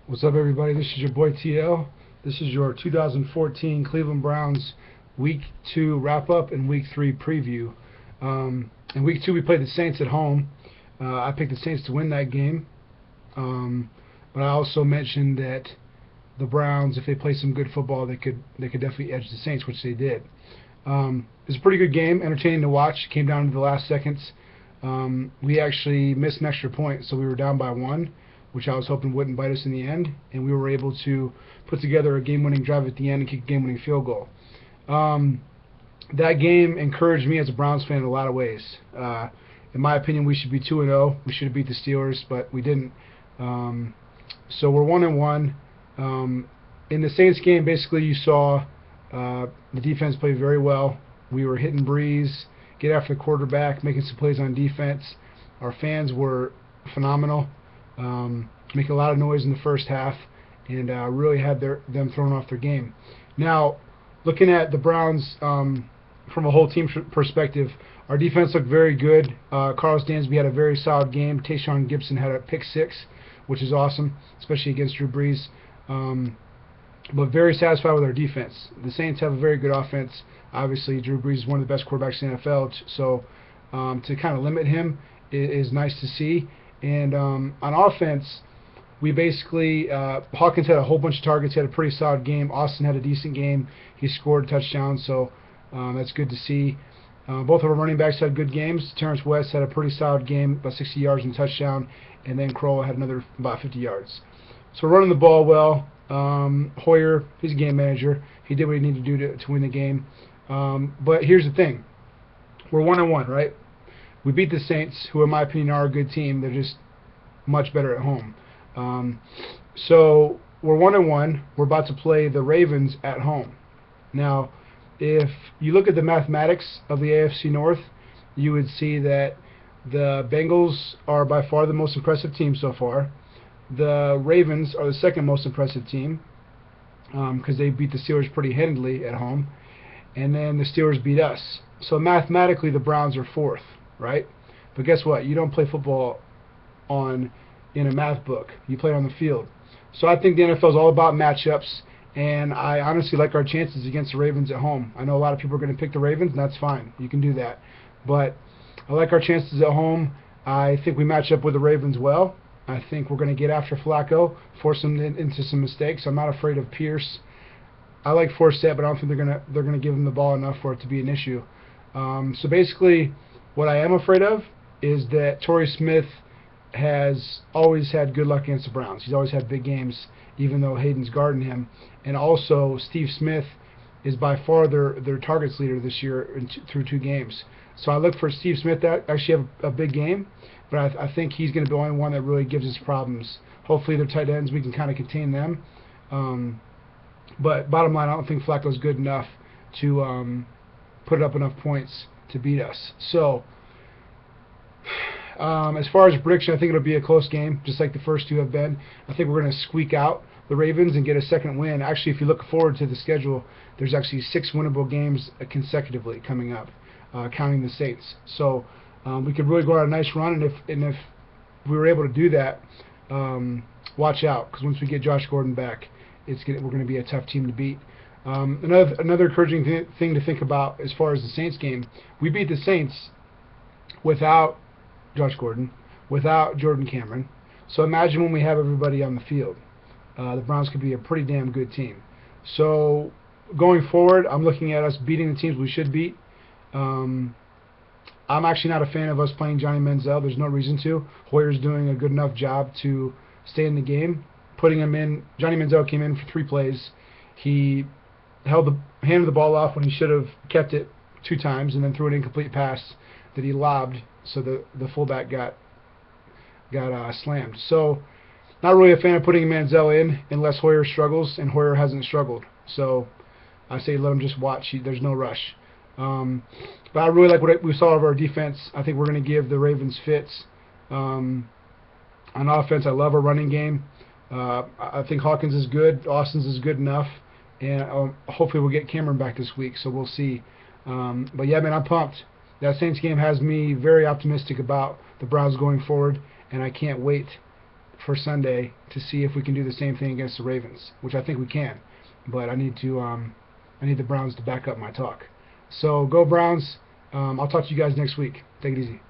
What's up, everybody? This is your boy TL. This is your 2014 Cleveland Browns Week 2 wrap-up and Week 3 preview. In Week 2, we played the Saints at home. I picked the Saints to win that game, but I also mentioned that the Browns, if they play some good football, they could definitely edge the Saints, which they did. It was a pretty good game, entertaining to watch. It came down to the last seconds. We actually missed an extra point, so we were down by 1, which I was hoping wouldn't bite us in the end, and we were able to put together a game-winning drive at the end and kick a game-winning field goal. That game encouraged me as a Browns fan in a lot of ways. In my opinion, we should be 2-0. We should have beat the Steelers, but we didn't. So we're 1-1. In the Saints game, basically you saw the defense play very well. We were hitting Breeze, get after the quarterback, making some plays on defense. Our fans were phenomenal. Making a lot of noise in the first half, and really had them thrown off their game. Now, looking at the Browns from a whole team perspective, our defense looked very good. Carlos Dansby had a very solid game. Tayshaun Gibson had a pick 6, which is awesome, especially against Drew Brees. But very satisfied with our defense. The Saints have a very good offense. Obviously, Drew Brees is one of the best quarterbacks in the NFL, so to kind of limit him is nice to see. And on offense, we basically, Hawkins had a whole bunch of targets, had a pretty solid game. Austin had a decent game. He scored a touchdown, so that's good to see. Both of our running backs had good games. Terrence West had a pretty solid game, about 60 yards and a touchdown, and then Kroll had another about 50 yards. So we're running the ball well. Hoyer, he's a game manager. He did what he needed to do to win the game. But here's the thing. We're 1-1, right? We beat the Saints, who in my opinion are a good team. They're just much better at home. So we're 1-1. We're about to play the Ravens at home. Now, if you look at the mathematics of the AFC North, you would see that the Bengals are by far the most impressive team so far. The Ravens are the second most impressive team because they beat the Steelers pretty handily at home. And then the Steelers beat us. So mathematically, the Browns are 4th. Right? But guess what? You don't play football in a math book. You play on the field. So I think the NFL is all about matchups, and I honestly like our chances against the Ravens at home. I know a lot of people are going to pick the Ravens, and that's fine. You can do that. But I like our chances at home. I think we match up with the Ravens well. I think we're going to get after Flacco, force him into some mistakes. I'm not afraid of Pierce. I like Forsett, but I don't think they're going to give him the ball enough for it to be an issue. So basically, what I am afraid of is that Torrey Smith has always had good luck against the Browns. He's always had big games, even though Hayden's guarding him. And also, Steve Smith is by far their targets leader this year through 2 games. So I look for Steve Smith to actually have a big game, but I think he's going to be the only one that really gives us problems. Hopefully, their tight ends, we can kind of contain them. But bottom line, I don't think Flacco's good enough to put up enough points to beat us. So, as far as prediction, I think it'll be a close game, just like the first 2 have been. I think we're going to squeak out the Ravens and get a second win. Actually, if you look forward to the schedule, there's actually 6 winnable games consecutively coming up, counting the Saints. So we could really go on a nice run, and if we were able to do that, watch out, because once we get Josh Gordon back, we're going to be a tough team to beat. Another encouraging thing to think about as far as the Saints game, we beat the Saints without Josh Gordon, without Jordan Cameron. So imagine when we have everybody on the field. The Browns could be a pretty damn good team. So going forward, I'm looking at us beating the teams we should beat. I'm actually not a fan of us playing Johnny Manziel. There's no reason to. Hoyer's doing a good enough job to stay in the game. Putting him in, Johnny Manziel came in for 3 plays. He handed the ball off when he should have kept it 2 times, and then threw an incomplete pass that he lobbed, so the fullback got slammed. So not really a fan of putting Manziel in unless Hoyer struggles, and Hoyer hasn't struggled. So I say let him just watch. There's no rush. But I really like what we saw of our defense. I think we're going to give the Ravens fits. On offense, I love our running game. I think Hawkins is good. Austin's is good enough. And hopefully we'll get Cameron back this week, so we'll see. But yeah, man, I'm pumped. That Saints game has me very optimistic about the Browns going forward, and I can't wait for Sunday to see if we can do the same thing against the Ravens, which I think we can. But I need the Browns to back up my talk. So go Browns. I'll talk to you guys next week. Take it easy.